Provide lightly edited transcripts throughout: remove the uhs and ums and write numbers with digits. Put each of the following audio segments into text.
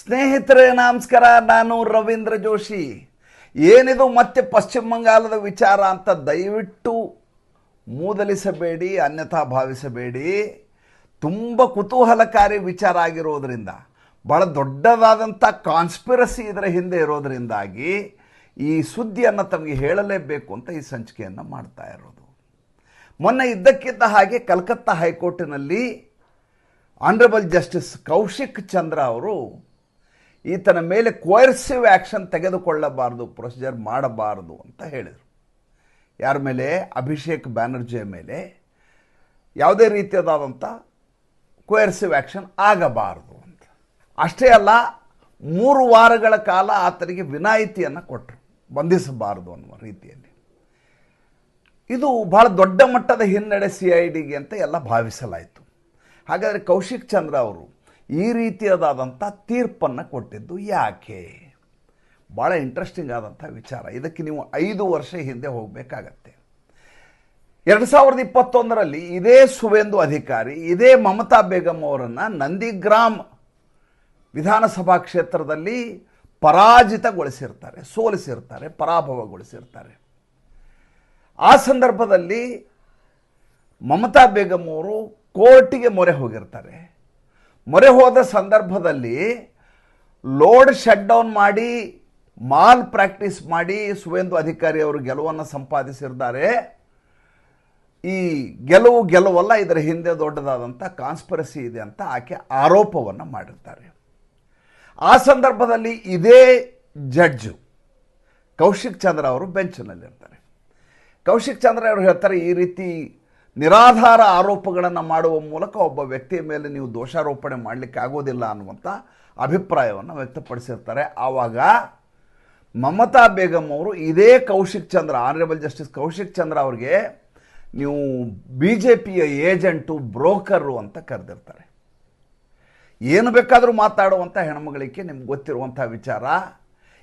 ಸ್ನೇಹಿತರೆ ನಮಸ್ಕಾರ, ನಾನು ರವೀಂದ್ರ ಜೋಶಿ. ಏನಿದು ಮತ್ತೆ ಪಶ್ಚಿಮ ಬಂಗಾಳದ ವಿಚಾರ ಅಂತ ದಯವಿಟ್ಟು ಮೂದಲಿಸಬೇಡಿ, ಅನ್ಯಥಾ ಭಾವಿಸಬೇಡಿ. ತುಂಬ ಕುತೂಹಲಕಾರಿ ವಿಚಾರ ಆಗಿರೋದ್ರಿಂದ, ಭಾಳ ದೊಡ್ಡದಾದಂಥ ಕಾನ್ಸ್ಪಿರಸಿ ಇದರ ಹಿಂದೆ ಇರೋದರಿಂದಾಗಿ ಈ ಸುದ್ದಿಯನ್ನು ತಮಗೆ ಹೇಳಲೇಬೇಕು ಅಂತ ಈ ಸಂಚಿಕೆಯನ್ನು ಮಾಡ್ತಾ ಇರೋದು. ಮೊನ್ನೆ ಇದ್ದಕ್ಕಿದ್ದ ಹಾಗೆ ಕಲ್ಕತ್ತಾ ಹೈಕೋರ್ಟಿನಲ್ಲಿ ಆನರಬಲ್ ಜಸ್ಟಿಸ್ ಕೌಶಿಕ್ ಚಂದ್ರ ಅವರು ಈತನ ಮೇಲೆ ಕೋಯರ್ಸಿವ್ ಆ್ಯಕ್ಷನ್ ತೆಗೆದುಕೊಳ್ಳಬಾರ್ದು, ಪ್ರೊಸೀಜರ್ ಮಾಡಬಾರ್ದು ಅಂತ ಹೇಳಿದರು. ಯಾರ ಮೇಲೆ? ಅಭಿಷೇಕ್ ಬ್ಯಾನರ್ಜಿಯ ಮೇಲೆ ಯಾವುದೇ ರೀತಿಯಾದಂಥ ಕೋಯರ್ಸಿವ್ ಆ್ಯಕ್ಷನ್ ಆಗಬಾರ್ದು ಅಂತ. ಅಷ್ಟೇ ಅಲ್ಲ, 3 ವಾರಗಳ ಕಾಲ ಆತನಿಗೆ ವಿನಾಯಿತಿಯನ್ನು ಕೊಟ್ಟರು, ಬಂಧಿಸಬಾರದು ಅನ್ನುವ ರೀತಿಯಲ್ಲಿ. ಇದು ಭಾಳ ದೊಡ್ಡ ಮಟ್ಟದ ಹಿನ್ನಡೆ CIDಗೆ ಅಂತ ಎಲ್ಲ ಭಾವಿಸಲಾಯಿತು. ಹಾಗಾದರೆ ಕೌಶಿಕ್ ಚಂದ್ರ ಅವರು ಈ ರೀತಿಯಾದಂಥ ತೀರ್ಪನ್ನು ಕೊಟ್ಟಿದ್ದು ಯಾಕೆ? ಭಾಳ ಇಂಟ್ರೆಸ್ಟಿಂಗ್ ಆದಂಥ ವಿಚಾರ. ಇದಕ್ಕೆ ನೀವು 5 ವರ್ಷ ಹಿಂದೆ ಹೋಗಬೇಕಾಗತ್ತೆ. 2021ರಲ್ಲಿ ಇದೇ ಸುವೇಂದು ಅಧಿಕಾರಿ, ಇದೇ ಮಮತಾ ಬೇಗಂ ಅವರನ್ನು ನಂದಿಗ್ರಾಮ್ ವಿಧಾನಸಭಾ ಕ್ಷೇತ್ರದಲ್ಲಿ ಪರಾಜಿತಗೊಳಿಸಿರ್ತಾರೆ, ಸೋಲಿಸಿರ್ತಾರೆ, ಪರಾಭವಗೊಳಿಸಿರ್ತಾರೆ. ಆ ಸಂದರ್ಭದಲ್ಲಿ ಮಮತಾ ಬೇಗಂ ಅವರು ಕೋರ್ಟಿಗೆ ಮೊರೆ ಹೋಗಿರ್ತಾರೆ. ಮೊರೆ ಹೋದ ಸಂದರ್ಭದಲ್ಲಿ ಲೋಡ್ ಶಟ್ ಡೌನ್ ಮಾಡಿ, ಮಾಲ್ ಪ್ರಾಕ್ಟೀಸ್ ಮಾಡಿ ಸುವೇಂದು ಅಧಿಕಾರಿ ಅವರು ಗೆಲುವನ್ನು ಸಂಪಾದಿಸಿರ್ತಾರೆ. ಈ ಗೆಲುವಲ್ಲ, ಇದರ ಹಿಂದೆ ದೊಡ್ಡದಾದಂಥ ಕಾನ್ಸ್ಪಿರಸಿ ಇದೆ ಅಂತ ಆಕೆ ಆರೋಪವನ್ನು ಮಾಡಿರ್ತಾರೆ. ಆ ಸಂದರ್ಭದಲ್ಲಿ ಇದೇ ಜಡ್ಜು ಕೌಶಿಕ್ ಚಂದ್ರ ಅವರು ಬೆಂಚ್ನಲ್ಲಿರ್ತಾರೆ. ಕೌಶಿಕ್ ಚಂದ್ರ ಅವರು ಹೇಳ್ತಾರೆ, ಈ ರೀತಿ ನಿರಾಧಾರ ಆರೋಪಗಳನ್ನು ಮಾಡುವ ಮೂಲಕ ಒಬ್ಬ ವ್ಯಕ್ತಿಯ ಮೇಲೆ ನೀವು ದೋಷಾರೋಪಣೆ ಮಾಡಲಿಕ್ಕೆ ಆಗೋದಿಲ್ಲ ಅನ್ನುವಂಥ ಅಭಿಪ್ರಾಯವನ್ನು ವ್ಯಕ್ತಪಡಿಸಿರ್ತಾರೆ. ಆವಾಗ ಮಮತಾ ಬೇಗಂ ಅವರು ಇದೇ ಕೌಶಿಕ್ ಚಂದ್ರ, ಆನರಬಲ್ ಜಸ್ಟಿಸ್ ಕೌಶಿಕ್ ಚಂದ್ರ ಅವ್ರಿಗೆ ನೀವು BJPಯ ಏಜೆಂಟು, ಬ್ರೋಕರು ಅಂತ ಕರೆದಿರ್ತಾರೆ. ಏನು ಬೇಕಾದರೂ ಮಾತಾಡುವಂಥ ಹೆಣ್ಮಗಳಿಗೆ ನಿಮ್ಗೆ ಗೊತ್ತಿರುವಂಥ ವಿಚಾರ.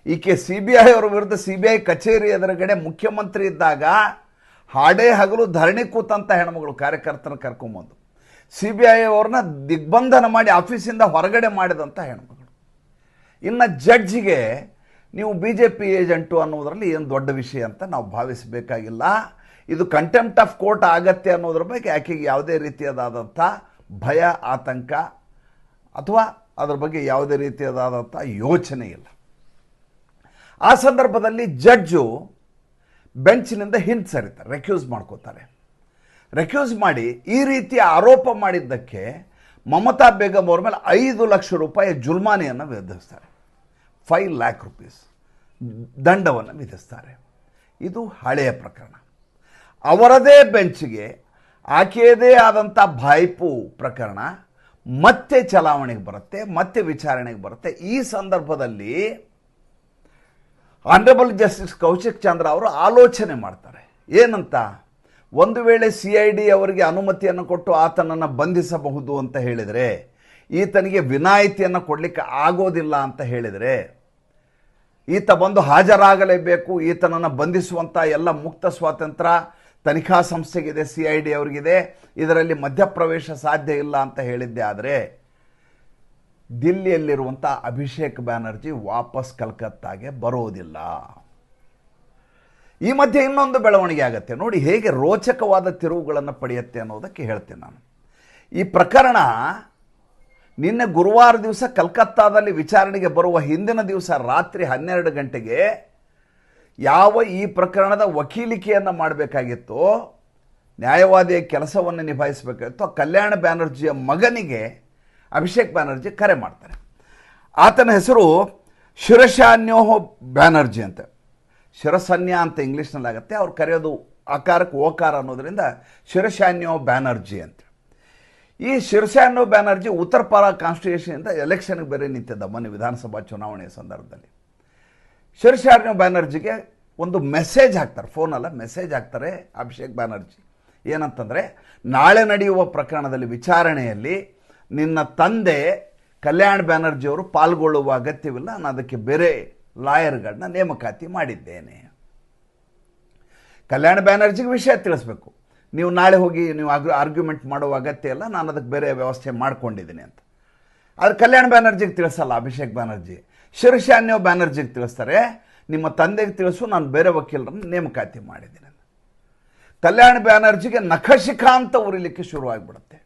ಈಕೆ CBI ಅವರ ವಿರುದ್ಧ CBI ಕಚೇರಿ ಎದುರುಗಡೆ ಮುಖ್ಯಮಂತ್ರಿ ಇದ್ದಾಗ ಹಾಡೇ ಹಗಲು ಧರಣಿ ಕೂತಂಥ ಹೆಣ್ಮಗಳು ಕಾರ್ಯಕರ್ತನ ಕರ್ಕೊಂಬಂದು CBI ಅವ್ರನ್ನ ದಿಗ್ಬಂಧನ ಮಾಡಿ ಆಫೀಸಿಂದ ಹೊರಗಡೆ ಮಾಡಿದಂಥ ಹೆಣ್ಮಗಳು. ಇನ್ನು ಜಡ್ಜಿಗೆ ನೀವು BJP ಏಜೆಂಟು ಅನ್ನೋದರಲ್ಲಿ ಏನು ದೊಡ್ಡ ವಿಷಯ ಅಂತ ನಾವು ಭಾವಿಸಬೇಕಾಗಿಲ್ಲ. ಇದು ಕಂಟೆಂಪ್ಟ್ ಆಫ್ ಕೋರ್ಟ್ ಆಗತ್ತೆ ಅನ್ನೋದ್ರ ಬಗ್ಗೆ ಆಕೆಗೆ ಯಾವುದೇ ರೀತಿಯಾದಂಥ ಭಯ, ಆತಂಕ ಅಥವಾ ಅದರ ಬಗ್ಗೆ ಯಾವುದೇ ರೀತಿಯಾದಂಥ ಯೋಚನೆ ಇಲ್ಲ. ಆ ಸಂದರ್ಭದಲ್ಲಿ ಜಡ್ಜು ಬೆಂಚಿನಿಂದ ಹಿಂಸರಿತಾರೆ, ರೆಕ್ಯೂಸ್ ಮಾಡ್ಕೋತಾರೆ. ರೆಕ್ಯೂಸ್ ಮಾಡಿ ಈ ರೀತಿ ಆರೋಪ ಮಾಡಿದ್ದಕ್ಕೆ ಮಮತಾ ಬೇಗಂ ಅವ್ರ ಮೇಲೆ 5 ಲಕ್ಷ ರೂಪಾಯಿ ಜುಲ್ಮಾನೆಯನ್ನು ವಿಧಿಸ್ತಾರೆ. 5 ಲ್ಯಾಕ್ ರೂಪೀಸ್ ದಂಡವನ್ನು ವಿಧಿಸ್ತಾರೆ. ಇದು ಹಳೆಯ ಪ್ರಕರಣ. ಅವರದೇ ಬೆಂಚ್ಗೆ ಆಕೆಯದೇ ಆದಂಥ ಬಾಯ್ಪು ಪ್ರಕರಣ ಮತ್ತೆ ಚಲಾವಣೆಗೆ ಬರುತ್ತೆ, ಮತ್ತೆ ವಿಚಾರಣೆಗೆ ಬರುತ್ತೆ. ಈ ಸಂದರ್ಭದಲ್ಲಿ ಆನರಬಲ್ ಜಸ್ಟಿಸ್ ಕೌಶಿಕ್ ಚಂದ್ರ ಅವರು ಆಲೋಚನೆ ಮಾಡ್ತಾರೆ. ಏನಂತ? ಒಂದು ವೇಳೆ CID ಅವರಿಗೆ ಅನುಮತಿಯನ್ನು ಕೊಟ್ಟು ಆತನನ್ನು ಬಂಧಿಸಬಹುದು ಅಂತ ಹೇಳಿದರೆ, ಈತನಿಗೆ ವಿನಾಯಿತಿಯನ್ನು ಕೊಡಲಿಕ್ಕೆ ಆಗೋದಿಲ್ಲ ಅಂತ ಹೇಳಿದರೆ, ಈತ ಬಂದು ಹಾಜರಾಗಲೇಬೇಕು, ಈತನನ್ನು ಬಂಧಿಸುವಂಥ ಎಲ್ಲ ಮುಕ್ತ ಸ್ವಾತಂತ್ರ್ಯ ತನಿಖಾ ಸಂಸ್ಥೆಗಿದೆ, CID ಅವರಿಗಿದೆ, ಇದರಲ್ಲಿ ಮಧ್ಯಪ್ರವೇಶ ಸಾಧ್ಯ ಇಲ್ಲ ಅಂತ ಹೇಳಿದ್ದೆ. ಆದರೆ ದಿಲ್ಲಿಯಲ್ಲಿರುವಂಥ ಅಭಿಷೇಕ್ ಬ್ಯಾನರ್ಜಿ ವಾಪಸ್ ಕಲ್ಕತ್ತಾಗೆ ಬರೋದಿಲ್ಲ. ಈ ಮಧ್ಯೆ ಇನ್ನೊಂದು ಬೆಳವಣಿಗೆ ಆಗುತ್ತೆ ನೋಡಿ, ಹೇಗೆ ರೋಚಕವಾದ ತಿರುವುಗಳನ್ನು ಪಡೆಯುತ್ತೆ ಅನ್ನೋದಕ್ಕೆ ಹೇಳ್ತೀನಿ ನಾನು. ಈ ಪ್ರಕರಣ ನಿನ್ನೆ ಗುರುವಾರ ದಿವಸ ಕಲ್ಕತ್ತಾದಲ್ಲಿ ವಿಚಾರಣೆಗೆ ಬರುವ ಹಿಂದಿನ ದಿವಸ ರಾತ್ರಿ 12 ಗಂಟೆಗೆ ಯಾವ ಈ ಪ್ರಕರಣದ ವಕೀಲಿಕೆಯನ್ನು ಮಾಡಬೇಕಾಗಿತ್ತು, ನ್ಯಾಯವಾದಿಯ ಕೆಲಸವನ್ನು ನಿಭಾಯಿಸಬೇಕಾಗಿತ್ತು, ಕಲ್ಯಾಣ ಬ್ಯಾನರ್ಜಿಯ ಮಗನಿಗೆ ಅಭಿಷೇಕ್ ಬ್ಯಾನರ್ಜಿ ಕರೆ ಮಾಡ್ತಾರೆ. ಆತನ ಹೆಸರು ಶಿರಶಾನ್ಯೋಹ್ ಬ್ಯಾನರ್ಜಿ ಅಂತ, ಶಿರಸನ್ಯ ಅಂತ ಇಂಗ್ಲೀಷ್ನಲ್ಲಿ ಆಗುತ್ತೆ. ಅವ್ರು ಕರೆಯೋದು ಆಕಾರಕ್ಕೆ ಓಕಾರ ಅನ್ನೋದರಿಂದ ಶಿರಶಾನ್ಯೋಹ್ ಬ್ಯಾನರ್ಜಿ ಅಂತ. ಈ ಶಿರಶಾನ್ಯೋಹ್ ಬ್ಯಾನರ್ಜಿ ಉತ್ತರ ಪಾರ ಕಾನ್ಸ್ಟಿಟ್ಯೂಷನಿಂದ ಎಲೆಕ್ಷನ್ಗೆ ಬೇರೆ ನಿಂತಿದ್ದ ಮೊನ್ನೆ ವಿಧಾನಸಭಾ ಚುನಾವಣೆಯ ಸಂದರ್ಭದಲ್ಲಿ. ಶಿರಶಾನ್ಯೋಹ್ ಬ್ಯಾನರ್ಜಿಗೆ ಒಂದು ಮೆಸೇಜ್ ಹಾಕ್ತಾರೆ, ಫೋನಲ್ಲ ಮೆಸೇಜ್ ಹಾಕ್ತಾರೆ ಅಭಿಷೇಕ್ ಬ್ಯಾನರ್ಜಿ. ಏನಂತಂದರೆ, ನಾಳೆ ನಡೆಯುವ ಪ್ರಕರಣದಲ್ಲಿ ವಿಚಾರಣೆಯಲ್ಲಿ ನಿನ್ನ ತಂದೆ ಕಲ್ಯಾಣ್ ಬ್ಯಾನರ್ಜಿಯವರು ಪಾಲ್ಗೊಳ್ಳುವ ಅಗತ್ಯವಿಲ್ಲ, ನಾನು ಅದಕ್ಕೆ ಬೇರೆ ಲಾಯರ್ಗಳನ್ನ ನೇಮಕಾತಿ ಮಾಡಿದ್ದೇನೆ. ಕಲ್ಯಾಣ್ ಬ್ಯಾನರ್ಜಿಗೆ ವಿಷಯ ತಿಳಿಸ್ಬೇಕು, ನೀವು ನಾಳೆ ಹೋಗಿ ನೀವು ಆರ್ಗ್ಯುಮೆಂಟ್ ಮಾಡುವ ಅಗತ್ಯ ಇಲ್ಲ, ನಾನು ಅದಕ್ಕೆ ಬೇರೆ ವ್ಯವಸ್ಥೆ ಮಾಡ್ಕೊಂಡಿದ್ದೀನಿ ಅಂತ. ಆದರೆ ಕಲ್ಯಾಣ್ ಬ್ಯಾನರ್ಜಿಗೆ ತಿಳಿಸಲ್ಲ ಅಭಿಷೇಕ್ ಬ್ಯಾನರ್ಜಿ. ಶಿರ್ಷಾನ್ಯೋ ಬ್ಯಾನರ್ಜಿಗೆ ತಿಳಿಸ್ತಾರೆ, ನಿಮ್ಮ ತಂದೆಗೆ ತಿಳಿಸು, ನಾನು ಬೇರೆ ವಕೀಲರನ್ನು ನೇಮಕಾತಿ ಮಾಡಿದ್ದೀನಿ. ಕಲ್ಯಾಣ್ ಬ್ಯಾನರ್ಜಿಗೆ ನಖಶಿಖಾ ಅಂತ ಉರಿಲಿಕ್ಕೆ ಶುರುವಾಗಿಬಿಡುತ್ತೆ.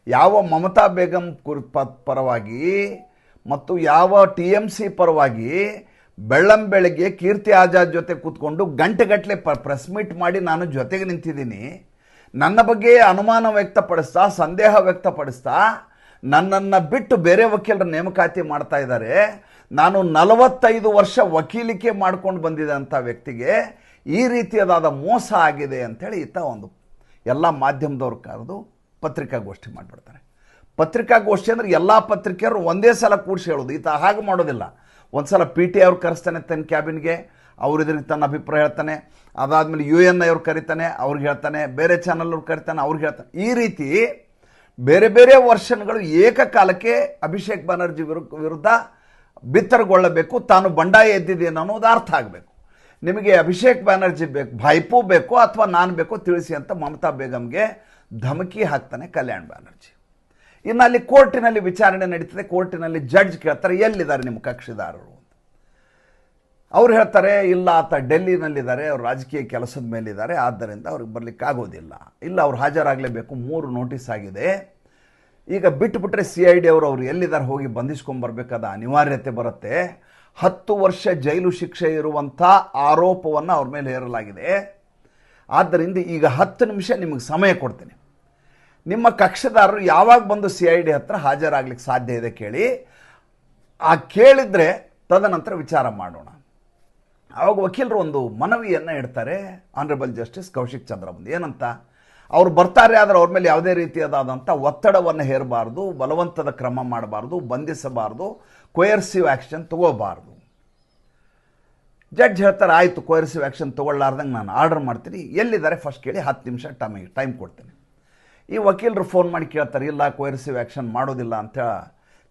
ಯಾವ ಮಮತಾ ಬೇಗಂ ಪರವಾಗಿ ಮತ್ತು ಯಾವ TMC ಪರವಾಗಿ ಬೆಳ್ಳಂಬೆಳಗ್ಗೆ ಕೀರ್ತಿ ಆಜಾದ್ ಜೊತೆ ಕೂತ್ಕೊಂಡು ಗಂಟೆಗಟ್ಟಲೆ ಪ್ರೆಸ್ ಮೀಟ್ ಮಾಡಿ ನಾನು ಜೊತೆಗೆ ನಿಂತಿದ್ದೀನಿ, ನನ್ನ ಬಗ್ಗೆ ಅನುಮಾನ ವ್ಯಕ್ತಪಡಿಸ್ತಾ, ಸಂದೇಹ ವ್ಯಕ್ತಪಡಿಸ್ತಾ ನನ್ನನ್ನು ಬಿಟ್ಟು ಬೇರೆ ವಕೀಲರ ನೇಮಕಾತಿ ಮಾಡ್ತಾ ಇದ್ದಾರೆ. ನಾನು 45 ವರ್ಷ ವಕೀಲಿಕೆ ಮಾಡ್ಕೊಂಡು ಬಂದಿದ್ದಂಥ ವ್ಯಕ್ತಿಗೆ ಈ ರೀತಿಯಾದ ಮೋಸ ಆಗಿದೆ ಅಂಥೇಳಿ ಈತ ಒಂದು ಎಲ್ಲ ಮಾಧ್ಯಮದವ್ರು ಕರೆದು ಪತ್ರಿಕಾಗೋಷ್ಠಿ ಮಾಡಿಬಿಡ್ತಾರೆ. ಪತ್ರಿಕಾಗೋಷ್ಠಿ ಅಂದರೆ ಎಲ್ಲ ಪತ್ರಿಕೆಯವರು ಒಂದೇ ಸಲ ಕೂಡಿಸಿ ಹೇಳೋದು. ಈತ ಹಾಗೆ ಮಾಡೋದಿಲ್ಲ. ಒಂದು ಸಲ PT ಅವ್ರು ಕರೆಸ್ತಾನೆ ತನ್ನ ಕ್ಯಾಬಿನ್ಗೆ, ಅವ್ರು ಇದ್ರಿಗೆ ತನ್ನ ಅಭಿಪ್ರಾಯ ಹೇಳ್ತಾನೆ. ಅದಾದಮೇಲೆ UN ಅವ್ರು ಕರಿತಾನೆ, ಅವ್ರಿಗೆ ಹೇಳ್ತಾನೆ. ಬೇರೆ ಚಾನಲ್ ಅವ್ರು ಕರಿತಾನೆ, ಅವ್ರಿಗೆ ಹೇಳ್ತಾನೆ. ಈ ರೀತಿ ಬೇರೆ ಬೇರೆ ವರ್ಷನ್ಗಳು ಏಕಕಾಲಕ್ಕೆ ಅಭಿಷೇಕ್ ಬ್ಯಾನರ್ಜಿ ವಿರುದ್ಧ ಬಿತ್ತರಗೊಳ್ಳಬೇಕು. ತಾನು ಬಂಡಾಯ ಎದ್ದಿದ್ದೇನೆ ಅನ್ನೋದು ಅರ್ಥ ಆಗಬೇಕು. ನಿಮಗೆ ಅಭಿಷೇಕ್ ಬ್ಯಾನರ್ಜಿ ಬೇಕು, ಭಾಯ್ಪು ಬೇಕು, ಅಥವಾ ನಾನು ಬೇಕೋ ತಿಳಿಸಿ ಅಂತ ಮಮತಾ ಬೇಗಂಗೆ ಧಮಕಿ ಹಾಕ್ತಾನೆ ಕಲ್ಯಾಣ್ ಬ್ಯಾನರ್ಜಿ. ಇನ್ನು ಅಲ್ಲಿ ಕೋರ್ಟಿನಲ್ಲಿ ವಿಚಾರಣೆ ನಡೀತದೆ. ಕೋರ್ಟಿನಲ್ಲಿ ಜಡ್ಜ್ ಕೇಳ್ತಾರೆ, ಎಲ್ಲಿದ್ದಾರೆ ನಿಮ್ಮ ಕಕ್ಷಿದಾರರು ಅಂತ. ಅವ್ರು ಹೇಳ್ತಾರೆ, ಇಲ್ಲ ಆತ ಡೆಲ್ಲಿನಲ್ಲಿದ್ದಾರೆ, ಅವ್ರು ರಾಜಕೀಯ ಕೆಲಸದ ಮೇಲಿದ್ದಾರೆ, ಆದ್ದರಿಂದ ಅವ್ರಿಗೆ ಬರಲಿಕ್ಕೆ ಆಗೋದಿಲ್ಲ. ಇಲ್ಲ, ಅವ್ರು ಹಾಜರಾಗಲೇಬೇಕು, 3 ನೋಟಿಸ್ ಆಗಿದೆ. ಈಗ ಬಿಟ್ಟುಬಿಟ್ರೆ CID ಅವ್ರು ಎಲ್ಲಿದ್ದಾರೆ ಹೋಗಿ ಬಂಧಿಸ್ಕೊಂಡ್ಬರ್ಬೇಕಾದ ಅನಿವಾರ್ಯತೆ ಬರುತ್ತೆ. 10 ವರ್ಷ ಜೈಲು ಶಿಕ್ಷೆ ಇರುವಂಥ ಆರೋಪವನ್ನು ಅವ್ರ ಮೇಲೆ ಹೇರಲಾಗಿದೆ. ಆದ್ದರಿಂದ ಈಗ 10 ನಿಮಿಷ ನಿಮಗೆ ಸಮಯ ಕೊಡ್ತೀನಿ. ನಿಮ್ಮ ಕಕ್ಷದಾರರು ಯಾವಾಗ ಬಂದು CID ಹತ್ರ ಹಾಜರಾಗ್ಲಿಕ್ಕೆ ಸಾಧ್ಯ ಇದೆ ಕೇಳಿ. ಆ ಕೇಳಿದರೆ ತದನಂತರ ವಿಚಾರ ಮಾಡೋಣ. ಆವಾಗ ವಕೀಲರು ಒಂದು ಮನವಿಯನ್ನು ಇಡ್ತಾರೆ ಆನರಬಲ್ ಜಸ್ಟಿಸ್ ಕೌಶಿಕ್ ಚಂದ್ರ ಮುಂದೆ. ಏನಂತ? ಅವ್ರು ಬರ್ತಾರೆ, ಆದರೆ ಅವ್ರ ಮೇಲೆ ಯಾವುದೇ ರೀತಿಯಾದಂಥ ಒತ್ತಡವನ್ನು ಹೇರಬಾರ್ದು, ಬಲವಂತದ ಕ್ರಮ ಮಾಡಬಾರ್ದು, ಬಂಧಿಸಬಾರ್ದು, ಕೊಯರ್ಸಿವ್ ಆ್ಯಕ್ಷನ್ ತಗೋಬಾರ್ದು. ಜಡ್ಜ್ ಹೇಳ್ತಾರೆ, ಆಯಿತು, ಕೊಯರ್ಸಿವ್ ಆ್ಯಕ್ಷನ್ ತೊಗೊಳ್ಳಾರ್ದಂಗೆ ನಾನು ಆರ್ಡರ್ ಮಾಡ್ತೀನಿ, ಎಲ್ಲಿದ್ದಾರೆ ಫಸ್ಟ್ ಕೇಳಿ, 10 ನಿಮಿಷ ಟೈಮ್ ಕೊಡ್ತೀನಿ. ಈ ವಕೀಲರು ಫೋನ್ ಮಾಡಿ ಕೇಳ್ತಾರೆ, ಇಲ್ಲ ಕೊಯರ್ಸಿವ್ ಆ್ಯಕ್ಷನ್ ಮಾಡೋದಿಲ್ಲ ಅಂತ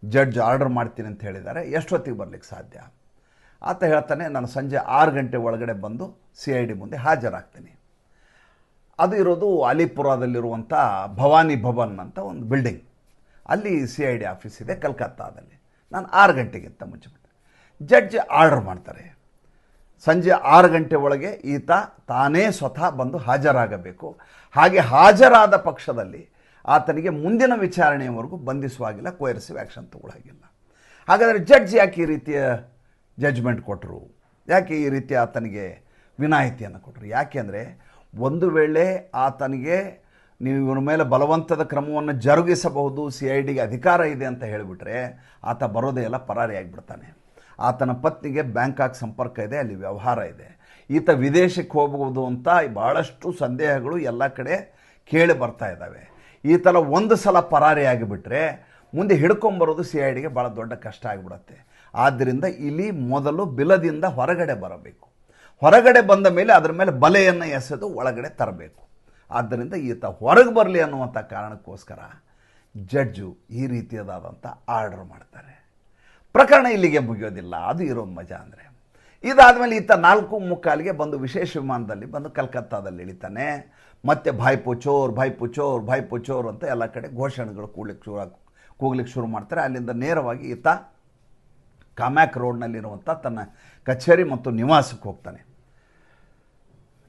ಜಡ್ಜ್ ಆರ್ಡರ್ ಮಾಡ್ತೀನಿ ಅಂತ ಹೇಳಿದ್ದಾರೆ, ಎಷ್ಟೊತ್ತಿಗೆ ಬರಲಿಕ್ಕೆ ಸಾಧ್ಯ? ಆತ ಹೇಳ್ತಾನೆ, ನಾನು ಸಂಜೆ 6 ಗಂಟೆ ಒಳಗಡೆ ಬಂದು CID ಮುಂದೆ ಹಾಜರಾಗ್ತೀನಿ. ಅದು ಇರೋದು ಅಲಿಪುರದಲ್ಲಿರುವಂಥ ಭವಾನಿ ಭವನ್ ಅಂತ ಒಂದು ಬಿಲ್ಡಿಂಗ್. ಅಲ್ಲಿ CID ಆಫೀಸ್ ಇದೆ ಕಲ್ಕತ್ತಾದಲ್ಲಿ. ನಾನು 6 ಗಂಟೆಗಿಂತ ಮುಂಚೆ ಜಡ್ಜ್ ಆರ್ಡರ್ ಮಾಡ್ತಾರೆ, ಸಂಜೆ 6 ಗಂಟೆ ಒಳಗೆ ಈತ ತಾನೇ ಸ್ವತಃ ಬಂದು ಹಾಜರಾಗಬೇಕು. ಹಾಗೆ ಹಾಜರಾದ ಪಕ್ಷದಲ್ಲಿ ಆತನಿಗೆ ಮುಂದಿನ ವಿಚಾರಣೆಯವರೆಗೂ ಬಂಧಿಸುವಾಗಿಲ್ಲ, ಕೊಯರ್ಸಿವ್ ಆ್ಯಕ್ಷನ್ ತಗೊಳ್ಳಾಗಿಲ್ಲ. ಹಾಗಾದರೆ ಜಡ್ಜ್ ಯಾಕೆ ಈ ರೀತಿಯ ಜಡ್ಜ್ಮೆಂಟ್ ಕೊಟ್ಟರು? ಯಾಕೆ ಈ ರೀತಿ ಆತನಿಗೆ ವಿನಾಯಿತಿಯನ್ನು ಕೊಟ್ಟರು? ಯಾಕೆ ಅಂದರೆ, ಒಂದು ವೇಳೆ ಆತನಿಗೆ ನೀವು ಇವನ ಮೇಲೆ ಬಲವಂತದ ಕ್ರಮವನ್ನು ಜರುಗಿಸಬಹುದು, CIDಗೆ ಅಧಿಕಾರ ಇದೆ ಅಂತ ಹೇಳಿಬಿಟ್ರೆ ಆತ ಬರೋದೇ ಎಲ್ಲ ಪರಾರಿಯಾಗಿಬಿಡ್ತಾನೆ. ಆತನ ಪತ್ನಿಗೆ ಬ್ಯಾಂಕಾಕ್ ಸಂಪರ್ಕ ಇದೆ, ಅಲ್ಲಿ ವ್ಯವಹಾರ ಇದೆ. ಈತ ವಿದೇಶಕ್ಕೆ ಹೋಗಬಹುದು ಅಂತ ಭಾಳಷ್ಟು ಸಂದೇಹಗಳು ಎಲ್ಲ ಕಡೆ ಕೇಳಿ ಬರ್ತಾ ಇದ್ದಾವೆ. ಈತನ ಒಂದು ಸಲ ಪರಾರಿಯಾಗಿಬಿಟ್ರೆ ಮುಂದೆ ಹಿಡ್ಕೊಂಬರೋದು CIDಗೆ ಭಾಳ ದೊಡ್ಡ ಕಷ್ಟ ಆಗಿಬಿಡುತ್ತೆ. ಆದ್ದರಿಂದ ಇಲ್ಲಿ ಮೊದಲು ಬಿಲದಿಂದ ಹೊರಗಡೆ ಬರಬೇಕು. ಹೊರಗಡೆ ಬಂದ ಮೇಲೆ ಅದರ ಮೇಲೆ ಬಲೆಯನ್ನು ಎಸೆದು ಒಳಗಡೆ ತರಬೇಕು. ಆದ್ದರಿಂದ ಈತ ಹೊರಗೆ ಬರಲಿ ಅನ್ನುವಂಥ ಕಾರಣಕ್ಕೋಸ್ಕರ ಜಡ್ಜು ಈ ರೀತಿಯಾದಂಥ ಆರ್ಡರ್ ಮಾಡ್ತಾರೆ. ಪ್ರಕರಣ ಇಲ್ಲಿಗೆ ಮುಗಿಯೋದಿಲ್ಲ. ಅದು ಇರೋದು ಮಜಾ ಅಂದರೆ, ಇದಾದಮೇಲೆ ಈತ 4:45ಗೆ ಬಂದು ವಿಶೇಷ ವಿಮಾನದಲ್ಲಿ ಬಂದು ಕಲ್ಕತ್ತಾದಲ್ಲಿ ಇಳಿತಾನೆ. ಮತ್ತೆ ಭಾಯ್ಪು ಚೋರ್, ಭಾಯ್ಪು ಚೋರ್, ಭಾಯ್ಪು ಚೋರ್ ಅಂತ ಎಲ್ಲ ಕಡೆ ಘೋಷಣೆಗಳು ಕೂಗ್ಲಿಕ್ಕೆ ಶುರು ಮಾಡ್ತಾರೆ. ಅಲ್ಲಿಂದ ನೇರವಾಗಿ ಈತ ಕಾಮ್ಯಾಕ್ ರೋಡ್ನಲ್ಲಿರುವಂಥ ತನ್ನ ಕಚೇರಿ ಮತ್ತು ನಿವಾಸಕ್ಕೆ ಹೋಗ್ತಾನೆ.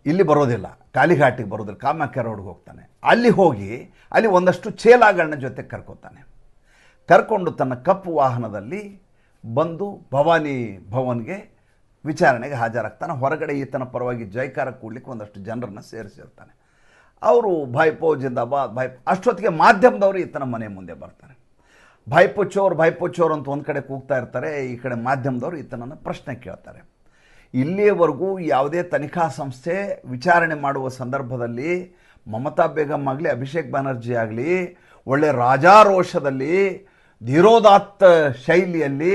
ಇಲ್ಲಿ ಬರೋದಿಲ್ಲ, ಕಾಲಿಘಾಟಿಗೆ ಬರೋದಿಲ್ಲ, ಕಾಮ್ಯಾಕ್ ರೋಡ್ಗೆ ಹೋಗ್ತಾನೆ. ಅಲ್ಲಿ ಹೋಗಿ ಅಲ್ಲಿ ಒಂದಷ್ಟು ಚೇಲಾಗಳನ್ನ ಜೊತೆ ಕರ್ಕೊಂಡು ತನ್ನ ಕಪ್ಪು ವಾಹನದಲ್ಲಿ ಬಂದು ಭವಾನಿ ಭವನ್ಗೆ ವಿಚಾರಣೆಗೆ ಹಾಜರಾಗ್ತಾನೆ. ಹೊರಗಡೆ ಈತನ ಪರವಾಗಿ ಜೈಕಾರ ಕೂಡ್ಲಿಕ್ಕೆ ಒಂದಷ್ಟು ಜನರನ್ನು ಸೇರಿಸಿರ್ತಾನೆ. ಅವರು ಭಾಯ್ಪೋ ಜಿಂದಾಬಾದ್, ಭಾಯ್ಪೋ. ಅಷ್ಟೊತ್ತಿಗೆ ಮಾಧ್ಯಮದವರು ಈತನ ಮನೆ ಮುಂದೆ ಬರ್ತಾರೆ. ಭಾಯ್ಪು ಚೋರ್ ಅಂತ ಒಂದು ಕಡೆ ಕೂಗ್ತಾ ಇರ್ತಾರೆ, ಈ ಕಡೆ ಮಾಧ್ಯಮದವರು ಈತನನ್ನು ಪ್ರಶ್ನೆ ಕೇಳ್ತಾರೆ. ಇಲ್ಲಿಯವರೆಗೂ ಯಾವುದೇ ತನಿಖಾ ಸಂಸ್ಥೆ ವಿಚಾರಣೆ ಮಾಡುವ ಸಂದರ್ಭದಲ್ಲಿ ಮಮತಾ ಬೇಗಂ ಆಗಲಿ, ಅಭಿಷೇಕ್ ಬ್ಯಾನರ್ಜಿ ಆಗಲಿ, ಒಳ್ಳೆ ರಾಜಾರೋಷದಲ್ಲಿ ಧೀರೋದಾತ್ತ ಶೈಲಿಯಲ್ಲಿ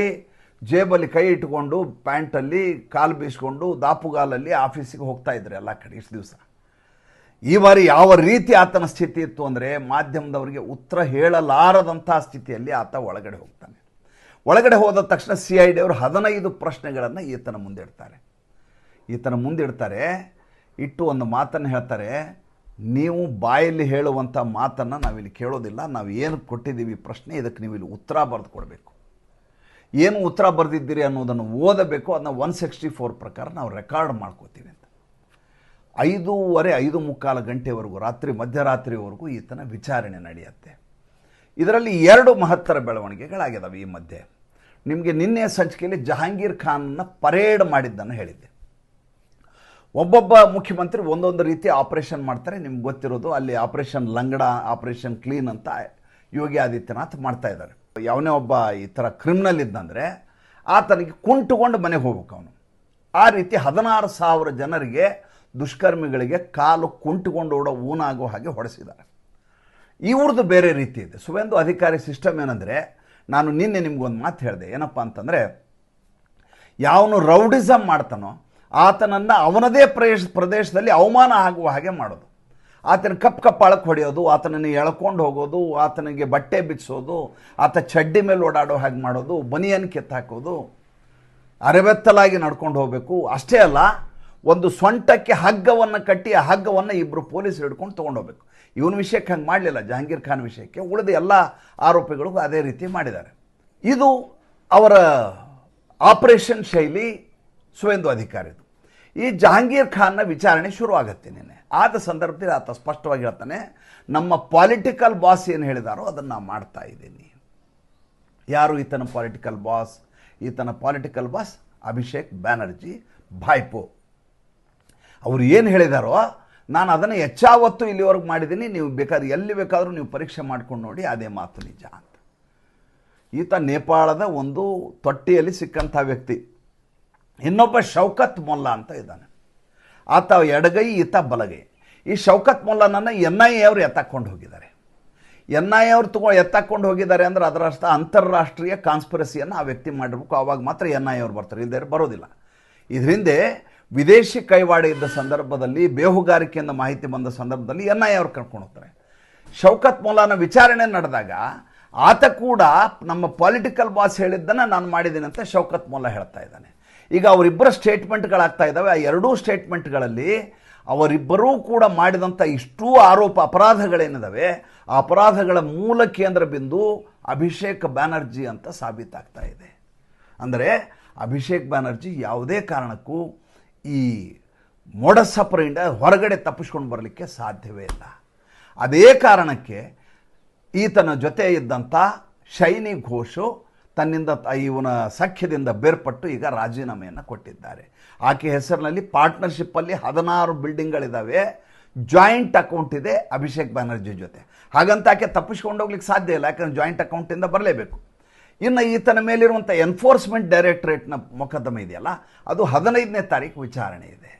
ಜೇಬಲ್ಲಿ ಕೈ ಇಟ್ಕೊಂಡು, ಪ್ಯಾಂಟಲ್ಲಿ ಕಾಲು ಬೀಸ್ಕೊಂಡು, ದಾಪುಗಾಲಲ್ಲಿ ಆಫೀಸಿಗೆ ಹೋಗ್ತಾ ಇದ್ರು ಎಲ್ಲ ಕಡೆ ಇಷ್ಟು ದಿವಸ. ಈ ಬಾರಿ ಯಾವ ರೀತಿ ಆತನ ಸ್ಥಿತಿ ಇತ್ತು ಅಂದರೆ, ಮಾಧ್ಯಮದವರಿಗೆ ಉತ್ತರ ಹೇಳಲಾರದಂಥ ಸ್ಥಿತಿಯಲ್ಲಿ ಆತ ಒಳಗಡೆ ಹೋಗ್ತಾನೆ. ಒಳಗಡೆ ಹೋದ ತಕ್ಷಣ CID ಅವರು 15 ಪ್ರಶ್ನೆಗಳನ್ನು ಈತನ ಮುಂದಿಡ್ತಾರೆ. ಇಟ್ಟು ಒಂದು ಮಾತನ್ನು ಹೇಳ್ತಾರೆ, ನೀವು ಬಾಯಲ್ಲಿ ಹೇಳುವಂಥ ಮಾತನ್ನು ನಾವಿಲ್ಲಿ ಕೇಳೋದಿಲ್ಲ. ನಾವು ಏನು ಕೊಟ್ಟಿದ್ದೀವಿ ಪ್ರಶ್ನೆ, ಇದಕ್ಕೆ ನೀವು ಇಲ್ಲಿ ಉತ್ತರ ಬರೆದು ಕೊಡಬೇಕು. ಏನು ಉತ್ತರ ಬರೆದಿದ್ದೀರಿ ಅನ್ನೋದನ್ನು ಓದಬೇಕು. ಅದನ್ನ 164 ಪ್ರಕಾರ ನಾವು ರೆಕಾರ್ಡ್ ಮಾಡ್ಕೋತೀವಿ ಅಂತ. 5:30 ಗಂಟೆವರೆಗೂ, ರಾತ್ರಿ ಮಧ್ಯರಾತ್ರಿವರೆಗೂ ಈತನ ವಿಚಾರಣೆ ನಡೆಯುತ್ತೆ. ಇದರಲ್ಲಿ 2 ಮಹತ್ತರ ಬೆಳವಣಿಗೆಗಳಾಗಿದ್ದಾವೆ ಈ ಮಧ್ಯೆ. ನಿಮಗೆ ನಿನ್ನೆ ಸಂಚಿಕೆಯಲ್ಲಿ ಜಹಾಂಗೀರ್ ಖಾನ್ನ ಪರೇಡ್ ಮಾಡಿದ್ದನ್ನು ಹೇಳಿದ್ದೆ. ಒಬ್ಬೊಬ್ಬ ಮುಖ್ಯಮಂತ್ರಿ ಒಂದೊಂದು ರೀತಿ ಆಪರೇಷನ್ ಮಾಡ್ತಾರೆ. ನಿಮ್ಗೆ ಗೊತ್ತಿರೋದು, ಅಲ್ಲಿ ಆಪರೇಷನ್ ಲಂಗಡ, ಆಪರೇಷನ್ ಕ್ಲೀನ್ ಅಂತ ಯೋಗಿ ಆದಿತ್ಯನಾಥ್ ಮಾಡ್ತಾ ಇದ್ದಾರೆ. ಯಾವನೇ ಒಬ್ಬ ಈ ಥರ ಕ್ರಿಮಿನಲ್ ಇದ್ದಂದರೆ ಆತನಿಗೆ ಕುಂಟುಕೊಂಡು ಮನೆಗೆ ಹೋಗ್ಬೇಕು ಅವನು. ಆ ರೀತಿ 16,000 ಜನರಿಗೆ, ದುಷ್ಕರ್ಮಿಗಳಿಗೆ ಕಾಲು ಕುಂಟುಕೊಂಡು ಓಡೋ ಊನಾಗೋ ಹಾಗೆ ಹೊಡೆಸಿದ್ದಾರೆ. ಇವ್ರದ್ದು ಬೇರೆ ರೀತಿ ಇದೆ. ಸುವೇಂದು ಅಧಿಕಾರಿ ಸಿಸ್ಟಮ್ ಏನಂದರೆ, ನಾನು ನಿನ್ನೆ ನಿಮ್ಗೊಂದು ಮಾತು ಹೇಳಿದೆ. ಏನಪ್ಪ ಅಂತಂದರೆ, ಯಾವನು ರೌಡಿಸಮ್ ಮಾಡ್ತಾನೋ ಆತನನ್ನು ಅವನದೇ ಪ್ರದೇಶದಲ್ಲಿ ಅವಮಾನ ಆಗುವ ಹಾಗೆ ಮಾಡೋದು, ಆತನ ಕಪ್ಪಾಳಕ್ಕೆ ಹೊಡೆಯೋದು, ಆತನನ್ನು ಎಳ್ಕೊಂಡು ಹೋಗೋದು, ಆತನಿಗೆ ಬಟ್ಟೆ ಬಿಚ್ಚಿಸೋದು, ಆತ ಚಡ್ಡಿ ಮೇಲೆ ಓಡಾಡೋ ಹಾಗೆ ಮಾಡೋದು, ಬನಿಯನ್ ಕಿತ್ತಾಕೋದು, ಅರೆಬೆತ್ತಲಾಗಿ ನಡ್ಕೊಂಡು ಹೋಗಬೇಕು. ಅಷ್ಟೇ ಅಲ್ಲ, ಒಂದು ಸೊಂಟಕ್ಕೆ ಹಗ್ಗವನ್ನು ಕಟ್ಟಿ ಆ ಹಗ್ಗವನ್ನು ಇಬ್ಬರು ಪೊಲೀಸರು ಹಿಡ್ಕೊಂಡು ತೊಗೊಂಡೋಗ್ಬೇಕು. ಇವನ ವಿಷಯಕ್ಕೆ ಹಂಗೆ ಮಾಡಲಿಲ್ಲ, ಜಹಾಂಗೀರ್ ಖಾನ್ ವಿಷಯಕ್ಕೆ. ಉಳಿದ ಎಲ್ಲ ಆರೋಪಿಗಳಿಗೂ ಅದೇ ರೀತಿ ಮಾಡಿದ್ದಾರೆ. ಇದು ಅವರ ಆಪರೇಷನ್ ಶೈಲಿ ಸುವೇಂದು ಅಧಿಕಾರಿದು. ಈ ಜಹಾಂಗೀರ್ ಖಾನ್ನ ವಿಚಾರಣೆ ಶುರು ಆಗುತ್ತೆ. ನಿನ್ನೆ ಆದ ಸಂದರ್ಭದಲ್ಲಿ ಆತ ಸ್ಪಷ್ಟವಾಗಿ ಹೇಳ್ತಾನೆ, ನಮ್ಮ ಪೊಲಿಟಿಕಲ್ ಬಾಸ್ ಏನು ಹೇಳಿದಾರೋ ಅದನ್ನು ನಾನು ಮಾಡ್ತಾ ಇದ್ದೀನಿ. ಯಾರು ಈತನ ಪೊಲಿಟಿಕಲ್ ಬಾಸ್? ಈತನ ಪೊಲಿಟಿಕಲ್ ಬಾಸ್ ಅಭಿಷೇಕ್ ಬ್ಯಾನರ್ಜಿ ಭಾಯ್ಪೋ. ಅವರು ಏನು ಹೇಳಿದಾರೋ ನಾನು ಅದನ್ನು ಹೆಚ್ಚಾವತ್ತು ಇಲ್ಲಿವರೆಗೆ ಮಾಡಿದ್ದೀನಿ, ನೀವು ಬೇಕಾದ್ರೆ ಎಲ್ಲಿ ಬೇಕಾದರೂ ನೀವು ಪರೀಕ್ಷೆ ಮಾಡ್ಕೊಂಡು ನೋಡಿ, ಅದೇ ಮಾತು ನಿಜ ಅಂತ. ಈತ ನೇಪಾಳದ ಒಂದು ತೊಟ್ಟಿಯಲ್ಲಿ ಸಿಕ್ಕಂಥ ವ್ಯಕ್ತಿ. ಇನ್ನೊಬ್ಬ ಶೌಕತ್ ಮೊಲ್ಲಾ ಅಂತ ಇದ್ದಾನೆ. ಆತ ಎಡಗೈ, ಈತ ಬಲಗೈ. ಈ ಶೌಕತ್ ಮೊಲ್ಲಾನನ್ನು NIA ಅವರು ಎತ್ತಾಕೊಂಡು ಹೋಗಿದ್ದಾರೆ. NIA ಅವರು ಎತ್ತಾಕೊಂಡು ಹೋಗಿದ್ದಾರೆ ಅಂದರೆ ಅದರ ಅರ್ಥ ಅಂತಾರಾಷ್ಟ್ರೀಯ ಕಾನ್ಸ್ಪಿರಸಿಯನ್ನು ಆ ವ್ಯಕ್ತಿ ಮಾಡಿರ್ಬೇಕು. ಆವಾಗ ಮಾತ್ರ NIA ಅವರು ಬರ್ತಾರೆ, ಇಲ್ಲದೇ ಬರೋದಿಲ್ಲ. ಇದರಿಂದ ವಿದೇಶಿ ಕೈವಾಡ ಇದ್ದ ಸಂದರ್ಭದಲ್ಲಿ, ಬೇಹುಗಾರಿಕೆಯಿಂದ ಮಾಹಿತಿ ಬಂದ ಸಂದರ್ಭದಲ್ಲಿ NIA ಅವರು ಕರ್ಕೊಂಡು ಹೋಗ್ತಾರೆ. ಶೌಕತ್ ಮೊಲ್ಲಾನ ವಿಚಾರಣೆ ನಡೆದಾಗ ಆತ ಕೂಡ ನಮ್ಮ ಪೊಲಿಟಿಕಲ್ ಬಾಸ್ ಹೇಳಿದ್ದನ್ನು ನಾನು ಮಾಡಿದ್ದೀನಿ ಅಂತ ಶೌಕತ್ ಮೊಲ್ಲಾ ಹೇಳ್ತಾ ಇದ್ದಾನೆ. ಈಗ ಅವರಿಬ್ಬರ ಸ್ಟೇಟ್ಮೆಂಟ್ಗಳಾಗ್ತಾ ಇದ್ದಾವೆ. ಆ ಎರಡೂ ಸ್ಟೇಟ್ಮೆಂಟ್ಗಳಲ್ಲಿ ಅವರಿಬ್ಬರೂ ಕೂಡ ಮಾಡಿದಂಥ ಇಷ್ಟೂ ಅಪರಾಧಗಳೇನಿದ್ದಾವೆ, ಆ ಅಪರಾಧಗಳ ಮೂಲ ಕೇಂದ್ರ ಬಿಂದು ಅಭಿಷೇಕ್ ಬ್ಯಾನರ್ಜಿ ಅಂತ ಸಾಬೀತಾಗ್ತಾ ಇದೆ. ಅಂದರೆ ಅಭಿಷೇಕ್ ಬ್ಯಾನರ್ಜಿ ಯಾವುದೇ ಕಾರಣಕ್ಕೂ ಈ ಮೋಡಸ್ ಆಪರೆಂಡಿ ಹೊರಗಡೆ ತಪ್ಪಿಸ್ಕೊಂಡು ಬರಲಿಕ್ಕೆ ಸಾಧ್ಯವೇ ಇಲ್ಲ. ಅದೇ ಕಾರಣಕ್ಕೆ ಈತನ ಜೊತೆ ಇದ್ದಂಥ ಶೈನಿ ಘೋಷು ತನ್ನಿಂದ ಇವನ ಸಖ್ಯದಿಂದ ಬೇರ್ಪಟ್ಟು ಈಗ ರಾಜೀನಾಮೆಯನ್ನು ಕೊಟ್ಟಿದ್ದಾರೆ. ಆಕೆ ಹೆಸರಿನಲ್ಲಿ ಪಾರ್ಟ್ನರ್ಶಿಪ್ಪಲ್ಲಿ 16 ಬಿಲ್ಡಿಂಗ್ಗಳಿದ್ದಾವೆ. ಜಾಯಿಂಟ್ ಅಕೌಂಟ್ ಇದೆ ಅಭಿಷೇಕ್ ಬ್ಯಾನರ್ಜಿ ಜೊತೆ. ಹಾಗಂತ ಆಕೆ ತಪ್ಪಿಸ್ಕೊಂಡು ಹೋಗ್ಲಿಕ್ಕೆ ಸಾಧ್ಯ ಇಲ್ಲ, ಯಾಕಂದರೆ ಜಾಯಿಂಟ್ ಅಕೌಂಟಿಂದ ಬರಲೇಬೇಕು. ಇನ್ನು ಈತನ ಮೇಲಿರುವಂಥ ಎನ್ಫೋರ್ಸ್ಮೆಂಟ್ ಡೈರೆಕ್ಟರೇಟ್ನ ಮೊಕದ್ದಮೆ ಇದೆಯಲ್ಲ, ಅದು 15ನೇ ತಾರೀಕು ವಿಚಾರಣೆ ಇದೆ.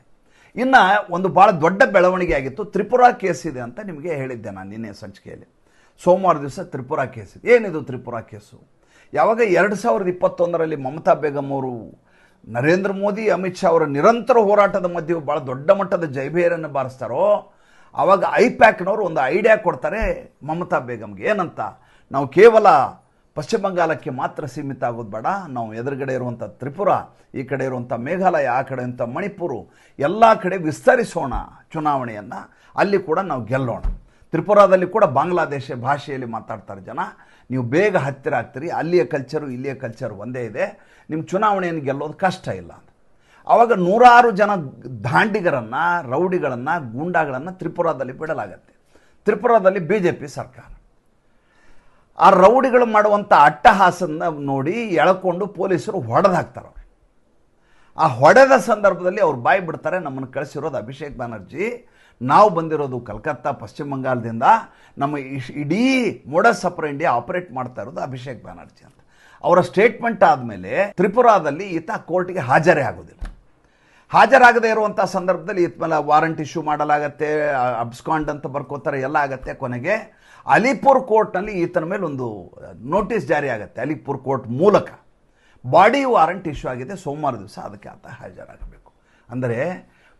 ಇನ್ನು ಒಂದು ಭಾಳ ದೊಡ್ಡ ಬೆಳವಣಿಗೆ ಆಗಿತ್ತು. ತ್ರಿಪುರಾ ಕೇಸ್ ಇದೆ ಅಂತ ನಿಮಗೆ ಹೇಳಿದ್ದೆ ನಾನು ನಿನ್ನೆ ಸಂಚಿಕೆಯಲ್ಲಿ. ಸೋಮವಾರ ದಿವಸ ತ್ರಿಪುರಾ ಕೇಸ್. ಏನಿದು ತ್ರಿಪುರಾ ಕೇಸು? ಯಾವಾಗ 2021ರಲ್ಲಿ ಮಮತಾ ಬೇಗಂ ಅವರು ನರೇಂದ್ರ ಮೋದಿ, ಅಮಿತ್ ಶಾ ಅವರ ನಿರಂತರ ಹೋರಾಟದ ಮಧ್ಯೆ ಭಾಳ ದೊಡ್ಡ ಮಟ್ಟದ ಜೈಭೇರಿಯನ್ನು ಬಾರಿಸ್ತಾರೋ, ಆವಾಗ ಐಪ್ಯಾಕ್ನವರು ಒಂದು ಐಡಿಯಾ ಕೊಡ್ತಾರೆ ಮಮತಾ ಬೇಗಂಗೆ. ಏನಂತ? ನಾವು ಕೇವಲ ಪಶ್ಚಿಮ ಬಂಗಾಳಕ್ಕೆ ಮಾತ್ರ ಸೀಮಿತ ಆಗೋದು ಬೇಡ, ನಾವು ಎದುರುಗಡೆ ಇರುವಂಥ ತ್ರಿಪುರಾ, ಈ ಕಡೆ ಇರುವಂಥ ಮೇಘಾಲಯ, ಆ ಕಡೆ ಇರುವಂಥ ಮಣಿಪುರ, ಎಲ್ಲ ಕಡೆ ವಿಸ್ತರಿಸೋಣ ಚುನಾವಣೆಯನ್ನು, ಅಲ್ಲಿ ಕೂಡ ನಾವು ಗೆಲ್ಲೋಣ. ತ್ರಿಪುರಾದಲ್ಲಿ ಕೂಡ ಬಾಂಗ್ಲಾದೇಶ ಭಾಷೆಯಲ್ಲಿ ಮಾತಾಡ್ತಾರೆ ಜನ, ನೀವು ಬೇಗ ಹತ್ತಿರ ಆಗ್ತೀರಿ, ಅಲ್ಲಿಯ ಕಲ್ಚರು ಇಲ್ಲಿಯ ಕಲ್ಚರ್ ಒಂದೇ ಇದೆ, ನಿಮ್ಮ ಚುನಾವಣೆಯನ್ನು ಗೆಲ್ಲೋದು ಕಷ್ಟ ಇಲ್ಲ ಅಂತ. ಆವಾಗ 106 ಜನ ದಾಂಡಿಗರನ್ನು, ರೌಡಿಗಳನ್ನು, ಗೂಂಡಾಗಳನ್ನು ತ್ರಿಪುರಾದಲ್ಲಿ ಬಿಡಲಾಗತ್ತೆ. ತ್ರಿಪುರಾದಲ್ಲಿ BJP ಸರ್ಕಾರ. ಆ ರೌಡಿಗಳು ಮಾಡುವಂಥ ಅಟ್ಟಹಾಸನ ನೋಡಿ ಎಳ್ಕೊಂಡು ಪೊಲೀಸರು ಹೊಡೆದು ಹಾಕ್ತಾರೆ. ಆ ಹೊಡೆದ ಸಂದರ್ಭದಲ್ಲಿ ಅವ್ರು ಬಾಯಿ ಬಿಡ್ತಾರೆ, ನಮ್ಮನ್ನು ಕಳಿಸಿರೋದು ಅಭಿಷೇಕ್ ಬ್ಯಾನರ್ಜಿ, ನಾವು ಬಂದಿರೋದು ಕಲ್ಕತ್ತಾ ಪಶ್ಚಿಮ ಬಂಗಾಳದಿಂದ, ನಮ್ಮ ಇಡೀ ಮೋಡಸ್ ಆಪರೆಂಡಿ ಆಪರೇಟ್ ಮಾಡ್ತಾ ಇರೋದು ಅಭಿಷೇಕ್ ಬ್ಯಾನರ್ಜಿ ಅಂತ. ಅವರ ಸ್ಟೇಟ್ಮೆಂಟ್ ಆದಮೇಲೆ ತ್ರಿಪುರಾದಲ್ಲಿ ಈತ ಕೋರ್ಟಿಗೆ ಹಾಜರೇ ಆಗೋದಿಲ್ಲ. ಹಾಜರಾಗದೇ ಇರುವಂಥ ಸಂದರ್ಭದಲ್ಲಿ ಈತ ಮೇಲೆ ವಾರಂಟ್ ಇಶ್ಯೂ ಮಾಡಲಾಗತ್ತೆ, ಅಬ್ಸ್ಕಾಂಡ್ ಅಂತ ಬರ್ಕೋತಾರೆ, ಎಲ್ಲ ಆಗತ್ತೆ. ಕೊನೆಗೆ ಅಲಿಪುರ್ ಕೋರ್ಟ್ನಲ್ಲಿ ಈತನ ಮೇಲೆ ಒಂದು ನೋಟಿಸ್ ಜಾರಿ ಆಗುತ್ತೆ. ಅಲಿಪುರ್ ಕೋರ್ಟ್ ಮೂಲಕ ಬಾಡಿ ವಾರಂಟ್ ಇಶ್ಯೂ ಆಗಿದೆ. ಸೋಮವಾರ ದಿವಸ ಅದಕ್ಕೆ ಆತ ಹಾಜರಾಗಬೇಕು. ಅಂದರೆ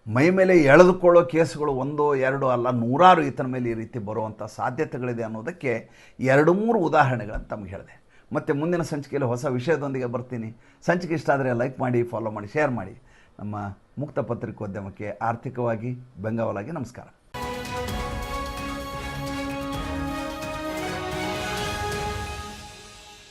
ಮೈ ಮೇಲೆ ಎಳೆದುಕೊಳ್ಳೋ ಕೇಸುಗಳು 1, 2 ಅಲ್ಲ, 100 ಈತನ ಮೇಲೆ ಈ ರೀತಿ ಬರುವಂಥ ಸಾಧ್ಯತೆಗಳಿದೆ ಅನ್ನೋದಕ್ಕೆ 2-3 ಉದಾಹರಣೆಗಳನ್ನು ತಮಗೆ ಹೇಳಿದೆ. ಮತ್ತು ಮುಂದಿನ ಸಂಚಿಕೆಯಲ್ಲಿ ಹೊಸ ವಿಷಯದೊಂದಿಗೆ ಬರ್ತೀನಿ. ಸಂಚಿಕೆ ಇಷ್ಟ ಆದರೆ ಲೈಕ್ ಮಾಡಿ, ಫಾಲೋ ಮಾಡಿ, ಶೇರ್ ಮಾಡಿ. ನಮ್ಮ ಮುಕ್ತ ಪತ್ರಿಕೋದ್ಯಮಕ್ಕೆ ಆರ್ಥಿಕವಾಗಿ ಬೆಂಗಾವಲಾಗಿ ನಮಸ್ಕಾರ.